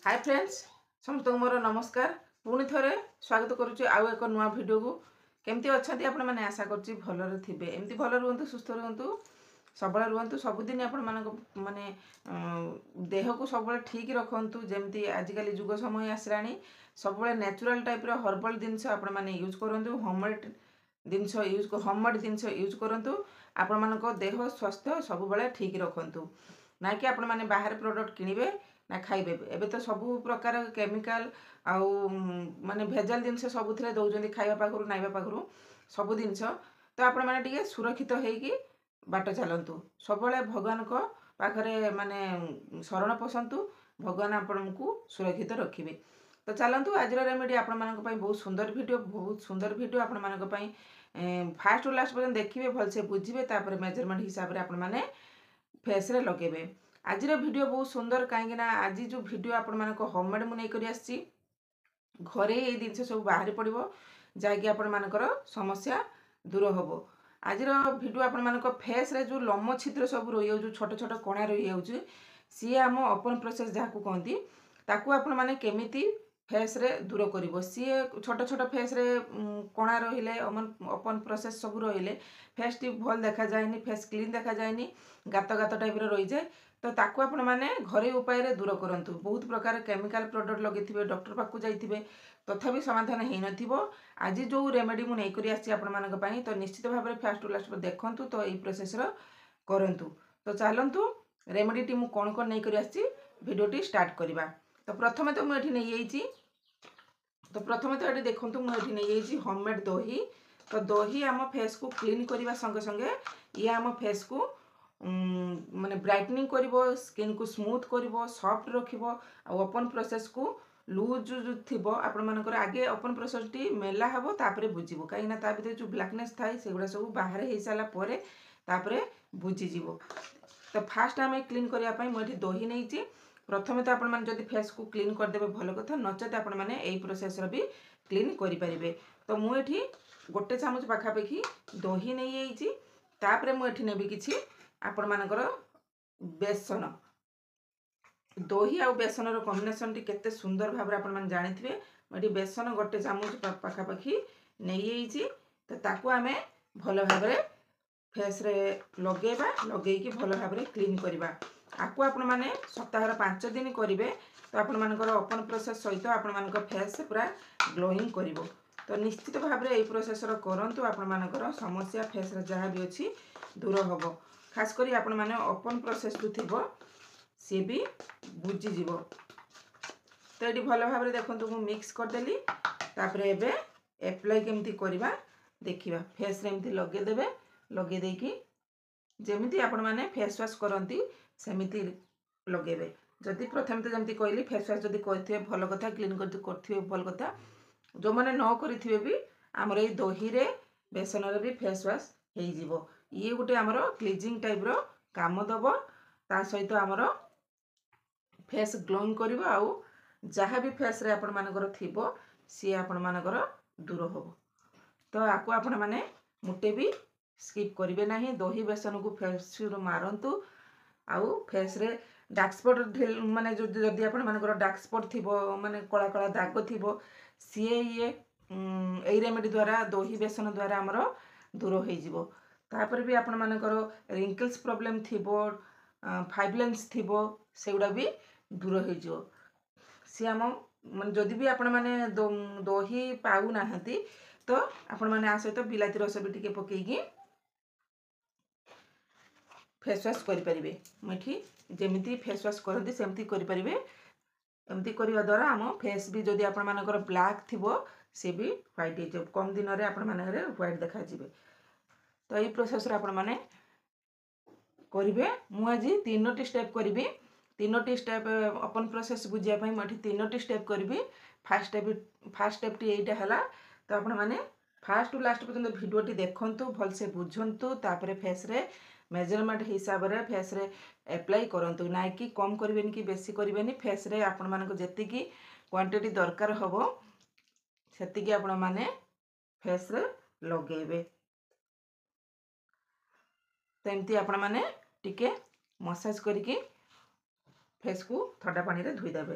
Hi friends समस्त मोर नमस्कार पुणी थे स्वागत करुच्ची आउ एक नुआ वीडियो को केमती अच्छा आपण मैंने आशा करुच्ची भलरे थे एमती भल रुहतु सुस्थ रुहतु सबले रुहतु सबुदिन आपण माने देह को सब ठीक रखु जमती आजिकल जुग समय आसला सब नेचुरल टाइप हर्बल जिनस आपण मैंने यूज करूँ होममेड जिनस होममेड जिनस यूज करूँ आपण मान देह स्वास्थ्य सब ठीक रखु ना कि आपण मैंने बाहर प्रोडक्ट किणवे ना खाइबे एबे तो सब प्रकार केमिकल आउ माने भेजाल जिनस सबुथिरे दौरान खाइबा पाखरु नाइबा पाखरु सब जिनस तो आपण माने टिके सुरक्षित होइकी बाट चलतु सबले भगवान को पाखरे माने शरण पसंतु भगवान आपको सुरक्षित रखिबे। तो चलतु आज रेमेडी आपण मानक पई बहुत सुंदर वीडियो आपण मानक पई फास्ट टू लास्ट पर्यंत देखिए भलसे बुझिबे तापर मेजरमेंट हिसाब रे आपण माने फेस रे लगेबे। आज वीडियो बहुत सुंदर कहीं आज जो वीडियो आपण मानक होममेड मु नहीं करी आसी घरे ये जिनस सब बाहरी पड़ो जहाँकि आपण मानकर समस्या दूर हम। आज वीडियो आपण मानक फेस रे जो लोम छिद्र सब रही जो छोट छोट कणा रही जाऊँ सी आम ओपन प्रोसेस जहाँ को कहती ताकू आपण माने केमिति फेस रे दूर कर सी छोट छोट फेस रे कणा रहिले ओपन प्रोसेस सब रहिले फेस टी भल देखा जाए फेस क्लीन देखा जाए गात गात टाइप रही जाए तो ताकू आपण माने घरे उपाय रे दूर करंतु। बहुत प्रकार केमिकल प्रोडक्ट लगे डॉक्टर पाखु जाइथिबे तथापि समाधान हो नथिबो। आज जो रेमेडी मु नै करी आछि आपण मानक पई तो निश्चित भाव में फास्ट टू लास्ट देखंतु तो एई प्रोसेस रो करंतु। तो चलंतु रेमेडी टी मु कोन कोन नै करी आछि वीडियो टी स्टार्ट करिबा। तो प्रथमे तो मु एठी नै येछि तो प्रथमे तो एठी देखंतु मु एठी नै येछि होममेड दही। तो दही आम फेस को क्लीन करने संगे संगे ये आम फेस को माने ब्राइटनिंग करिवो स्किन को स्मूथ करिवो सॉफ्ट रखिवो ओपन प्रोसेस को लूज जो थिबो आपण मानकर आगे ओपन प्रोसेस टी मेला हबो तापरे बुझिबो कहीं ना ता भीतर जो ब्लैकनेस थाई सेगुडा सब बाहर हे साला परे तापरे बुझि जिवो। तो फास्ट आम क्लीन करया पई म एठी दही नैछि। प्रथमे तो आपण माने जदि फेस को क्लीन कर देबे भलो कथा नचेत आपण माने एई प्रोसेस रो भी क्लीन करि परिबे। तो मु एठी गोटे चामच पाखा पाखी दही नै येछि तापरे मु एठी नेबी किछि आपण मानकर बेसन दही आ बेसन रो कॉम्बिनेशन टी केते सुंदर भाव आपण मान जानिथिबे। मटी बेसन गोटे चामच पाखा पाखी नै येछि तो ताकू आमे भलो भाव रे फेस रे लगेबा लगेई कि भलो भाव रे क्लीन करबा। आकू आपण माने सप्ताह 5 दिन करिवे तो आपण मानकर ओपन प्रोसेस सहित आपण मानकर फेस पूरा ग्लोइंग करिवो। तो निश्चित भाव रे एई प्रोसेस रो करंतु आपण मानकर समस्या फेस रे जहा भी अछि दूर होबो। खास करी आपण माने ओपन प्रोसेस जो थिबो सी भी बुझी जीवो। तो ये भल भाव में देखो मु मिक्स कर देली तापर एबे एप्लाई केमती करबा देखिबा फेस रे एमती लगे देबे लगे देकी जेमिति आपण माने फेस वॉश करंती सेमिति लगेबे। जदि प्रथम तो जमती कहली फेस वॉश जदि करथिबे भल कथा क्लीन करथिबे भल कथा जो माने न करिथिबे भी हमर ए दही रे बेसन रे भी फेस वॉश हे जीवो। ये गोटे आमर क्लीजिंग टाइप रो काम दबो ता सहित आमर फेस ग्लोइंग करिवो आउ जहाँ भी फेस रे आपण मानकर थिबो सी आपण मानकर दूर होबो। तो आकु आपण माने मुटे भी स्किप करिवे नाही दही बेसन को फेस रो मारंतु आउ फेस रे डार्क स्पॉट माने जो जदि आपण मानकर डार्क स्पॉट थिबो माने कला कला दाग थिबो सी ये एई रेमेडी द्वारा दही बेसन द्वारा आमर दूर हो जिवो। तापर भी आपण मानकर रिंकल्स प्रॉब्लम थिबो फाइबलेंस थिबो सेगुडा भी दूर हो जिवो। सी आम माने जदि भी आपण माने दही पाउ नाहंती तो आपण माने आ सहित बिलाती रस भी टिके पकेगी फेस वॉश करि परिबे। मठी जेमिति फेस वॉश करंती सेमति करि परिबे। एमती करिवा द्वारा आम फेस भी जदि आपण मानकर ब्लैक थिबो से भी व्हाइट हे कम दिन रे आपण मानकर व्हाइट देखा जिवे। तो ये प्रोसेस रे आपण माने करिवे। मु आज 3टी स्टेप करिवे 3टी स्टेप ओपन प्रोसेस बुझिया पई मठी 3टी स्टेप करिवे। फास्ट स्टेप टी एटा हला तो आपण माने फास्ट टू लास्ट पर्यंत वीडियो टी देखंतु भल से बुझंतु तापरे फेस रे मेजरमेंट हिसाब रे फेस रे अप्लाई करंतु ना कि कम करिवेनी कि बेसी करिवेनी फेस रे आपण मानको जेति की क्वांटिटी दरकार होबो सेति की आपण माने फेस रे लगेबे। तो एमती आपण माने टिके मसाज करिकी फेस को ठंडा पानी रे धोई देबे।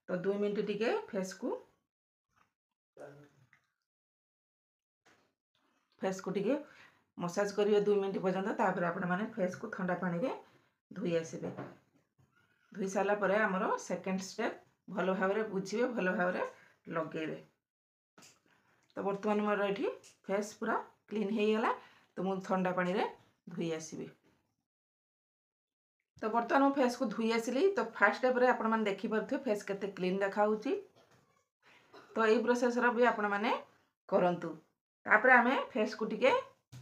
तो 2 मिनट टिके फेस को टिके मसाज करिए 2 मिनट पर्यंत। तापर आपण माने फेस को ठंडा पानी रे धोई आसीबे। धोई सारा पर आमर सेकेंड स्टेप भल भाव में बुझे भल भाव में लगेबे। तो बर्तमान मोर ये फेस पूरा क्लीन हो गला। तो मुझे ठंडा पानी रे धोई आसबि। तो बर्तमान मो फेस को धोई आसली। तो फास्ट स्टेप रे आपण माने देखि परथि फेस केते क्लीन देखा होची। तो यही प्रोसेस रो भी आपण माने करंतु। तापर आमे फेस को टिके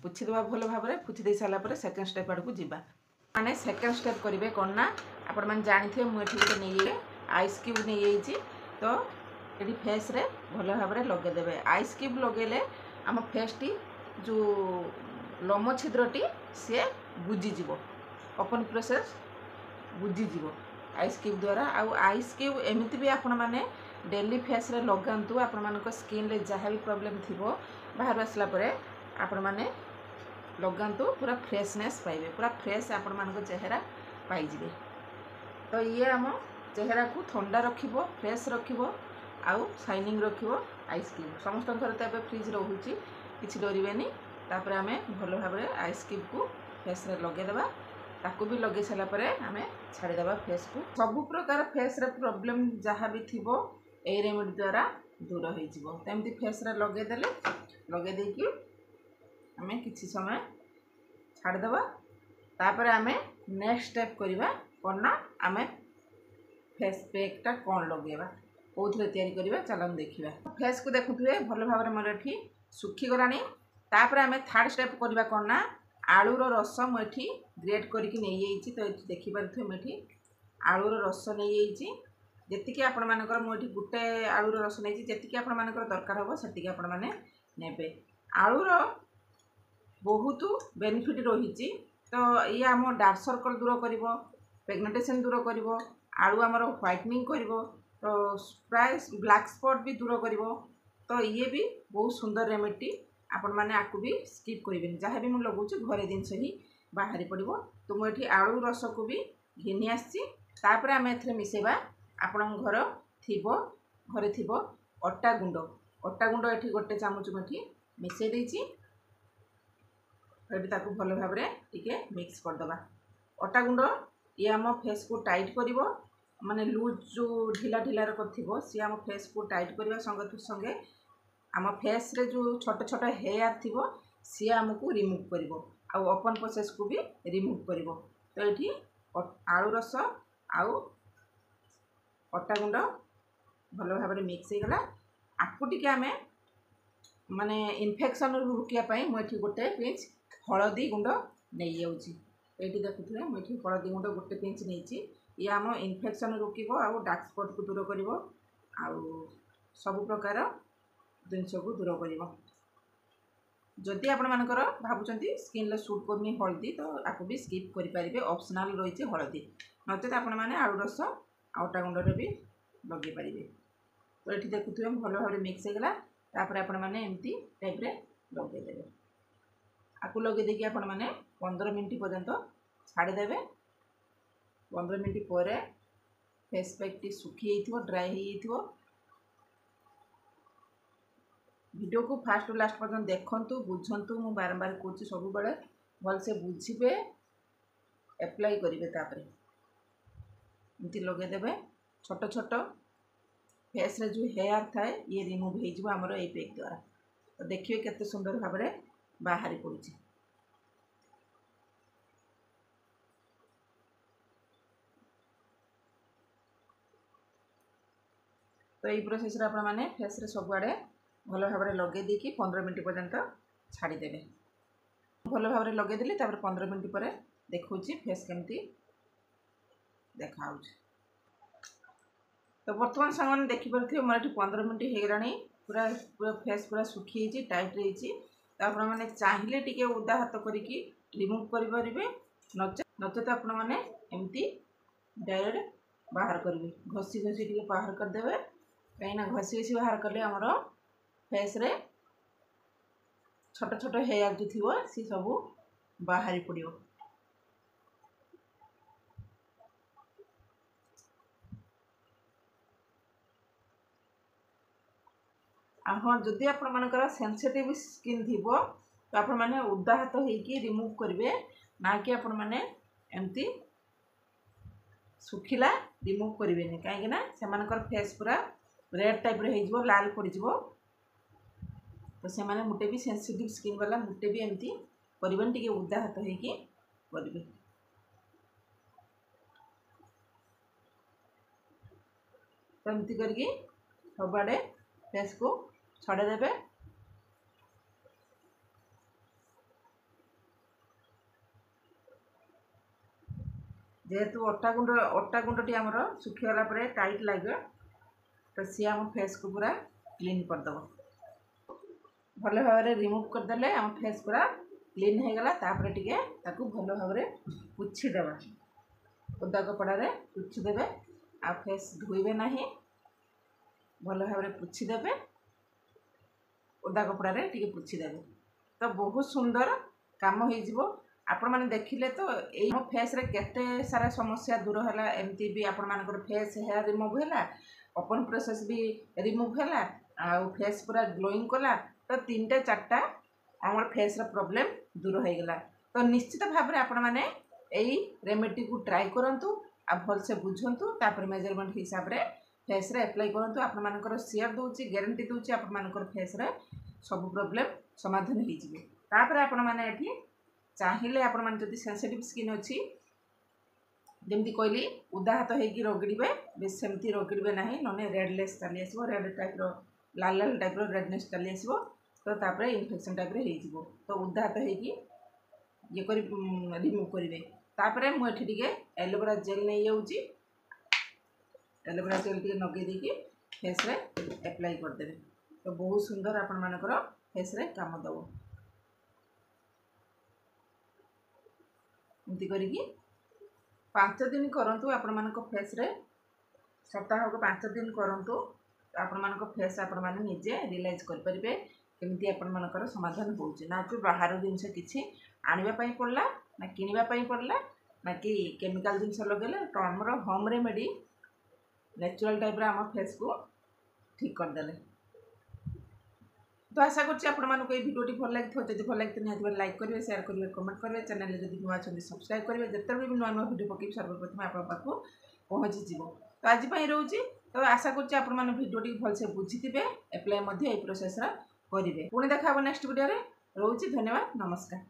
पुछि देबा भल भाव में। पुछि दे साला पर सेकंड स्टेप आड़ को जीवा। माने सेकंड स्टेप करिवे कोन ना आपण माने जानिथे मु एठी गोटे नै आइस क्यूब नै आइची। तो ये फेस रे भल भाव में लगे देबे। आइस क्यूब लगेले आम फेस टी जो लोम छिद्रटी सी बुझी जीवो। ओपन प्रोसेस बुझी जीवो आइस क्यूब द्वारा। आउ आइस क्यूब एमिति भी आपण माने डेली फेस रे लगांतु। आपण मानको स्किन रे जहाँ भी प्रॉब्लम थिबो बाहर आसला परे आपण माने लगांतु। पूरा फ्रेशनेस पाइबे। पूरा फ्रेश आपण मानको चेहरा पाई जिवे। तो ये आम चेहरा को ठंडा रखिबो, फ्रेश रखिबो आउ शाइनिंग रखिबो। आइस क्यूब समस्त घर तो ए फ्रिज रोची किसी डरबेनी। तापर आम भल भाव में आइस क्यूब को फेस रे लगे देबा। ताकू भी लगे सारा पर आम छाड़देबा फेस को। सबु प्रकार फेस रे प्रॉब्लम जहाँ भी थिबो ए रेमेडी द्वारा दूर हो जिवो। तेमती फेस रे लगे देले लगे देकी आम किछि समय छाड़देबा। तापर आम नेक्स्ट स्टेप करबा कोन ना आम फेस पैक टा कोन लगेबा कौन तैयारी करबा चलन देखिबा। फेस को देखुथुए भल भाव में मोर एठी सुखी गलानी। तापर आम थर्ड स्टेप करबा कोन ना आलूर रस मुझे ग्रेट करके नहीं जाइए। तो ये देखिपे मुझे आलूर रस नहीं जाइए। जी आपण मानकर मुझे गोटे आलूर रस नहीं जी आपण मानकर दरकार हम से आपण मैंने ने आलूर बहुत बेनिफिट रही। तो ये आम डार्क सर्कल दूर कर, पिगमेंटेशन दूर कर, आलू आमर व्हाइटनिंग कर, तो प्राय ब्लैक स्पॉट भी दूर कर। तो ये भी बहुत सुंदर रेमेडी। आपण मैंने आपको भी स्किप करेंगे। जहाँ भी मुझे लगुच घरे जिनस ही बाहरी पड़ो। तो मुझे आलू रस को भी घिनी आसपर आम ए मिसेबा आपण घर थी घरे थी अटा गुंड। अटा गुंड ये गोटे चामच मुझे मिसई देती भल भाव टिके मिक्स करदे। अटा गुंड ये आम फेस को टाइट कर माने लूज जो ढिला ढिलार कर सी आम फेस को टाइट करने संगे संगे आम फेस रे जो छोट छोट हेयर थी सी आमको रिमूव कर ओपन प्रोसेस को भी रिमूव कर। तो ये आलू रस आउ अटा गुंड भल भाव में मिक्स हो गला। आपको टिके आम माने इन्फेक्शन रोकने मुझे गोटे पिंच हलदी गुंड नहीं जाऊँगी। ये देखुए मुझे हलदी गुंड गोटे पिंच नहीं। ये आम इन्फेक्शन रोक आउ डार्क स्पॉट को दूर कर सब प्रकार जिनस को दूर कर। जदि आपण मानकर भावुंट स्किन सूट करनी हलदी तो आपको भी स्किप करेंगे। ऑप्शनल रही हलदी नचेत आपण मैंने आलू रस आटा गुंडे भी लगे पारे। तो ये देखुए भल भाव में मिक्स होगा। तापर आपण मैंने एमती टाइप रे लगेदे। आपको लगेदे आपण मैंने 15 मिनट पर्यंत छाड़देवे। 15 मिनट पर फेस पैक टी सुखी ड्राई हो। वीडियो को फास्ट लास्ट पर्यंत देखंतु बुझंतु। मु बारंबार कहूँ सब बेले भल से बुझे एप्लाई करेंगे। तापर एमती लगेदे छोट छोट फेस रे जो हेयर थाए ये रिमूव हो आमर ये पैक द्वारा। तो देखिए केते सुंदर भाव में बाहरी पड़ी। तो ये प्रोसेस आप फेस रे सब आड़े भल भाव में लगे देकी 15 मिनट पर्यंत छाड़देवे। भल भाव में लगेदेली। 15 मिनट पर देखा फेस केमती देखा। तो बर्तमान सामान देखिपे मोर ये 15 मिनट हो गलानी। पूरा पूरा फेस पूरा सुखी टाइट रही। तो आप चाहिए टी उदा हाथ करके रिमूव करेंगे। नचेत आपण मैंने एमती डायरेक्ट बाहर करेंगे। घसी घसी टी बाहर करदे। कहीं घसी घसी बाहर कले आमर फेस रे छोट छोट हेयर जो थी सी सब बाहरी पड़ो। हाँ जदि आपणकर सेंसिटिव स्किन थी तो आपण मैंने उदा हाथ होगी रिमूव करेंगे ना कि आपण मैंने एमती सुखिला रिमूव करेंगे कहीं फेस पूरा रेड टाइप हो लाल पड़ तो से मैंने मुटे भी सेंसिटिव स्किन वाला मुटे भी एमती करें टे उदा हाथ होगी करेंगे। तो एमती करके सबआड़े फेस को छड़ेदेवे। जेहेतु अटा गुंडटी आमर सुखीगला टाइट लगे तो सी आम फेस को पूरा क्लीन करदेव भल भाव रिमूव करदे आम फेस पूरा क्लीन हो गला। तापर टिके ताकू भल भाव पोछीदेवा ओदा कपड़े पोछीदेवे आ फेस धोइबे नहीं भल भाव पोछीदेवे ओदा कपड़े टिके पोछीदेवे तो बहुत सुंदर काम हो आपण मैंने देखिले तो ये मो फेस रे केते सारा समस्या दूर है एमती भी आपण मानकर फेस हेयर रिमूव है ओपन प्रोसेस भी रिमूव है आ फेस पूरा ग्लोइंग कला तो 3टा 4टा आम फेस रो प्रॉब्लम दूर हो गला। तो निश्चित भाव में आपण मैंने यही रेमेडी को ट्राई करंतु आ भल से बुझंतु तापर मेजरमेंट हिसाब रे फेस रे अप्लाई करंतु आपण मानकर शेयर दोची गारंटी दोची आपण मानकर फेस रे सब प्रॉब्लम समाधान हो जिवे। तापर आपण माने एठी चाहिए आपण माने जदि सेंसिटिव स्किन अच्छी जमी कहली उदा हाथ होगी रगड़े बेस सेमती रगड़े ना ना रेडलेस चली आसो रेड टाइप लाल लाल टाइप रेडनेस चली आसो तो तापर इन्फेक्शन टाइप हो तो उदा हाथ होगी ये कर रिमूव करेंगे। तापर मुझे एलोवेरा जेल नहीं जाऊँगी एलोवेरा जेल टे नगे देकी फेस रे अप्लाई करदे तो बहुत सुंदर आपण मानकर फेस रे काम दब एमती करी 5 दिन करंतु आपण मानक फेस रे सप्ताह को 5 दिन करंतु आपण मानक फेस आपण माने निजे रियलाइज कर परिबे केमती आपण मानकर समाधान होउची ना कि बाहर जिनस किछि आनिबा पई पड़ला ना किनिबा पई पड़ला ना कि केमिकल जिनस लगेले तो हमर होम रेमेडी नेचुरल टाइप रा हम फेस को ठीक कर देले। तो आशा करछि आपण मानको ए वीडियोटी भल लागिथो जदि भल लागिथो निहाती लाइक करेंगे शेयर करेंगे कमेंट करेंगे चैनल जदि नुआ छथि सब्सक्राइब करेंगे जेते भी नुआ नुआ वीडियो पकेब सर्वप्रथम आपण पाखु पहुँची जीवो। तो आज पई रहउची तो आशा करछि आपण माने वीडियोटी भल से बुझिथिबे अप्लाई मध्ये ए प्रोसेस रा करिवे। पुणी देखा नेक्स्ट वीडियो रे रहउची धन्यवाद नमस्कार।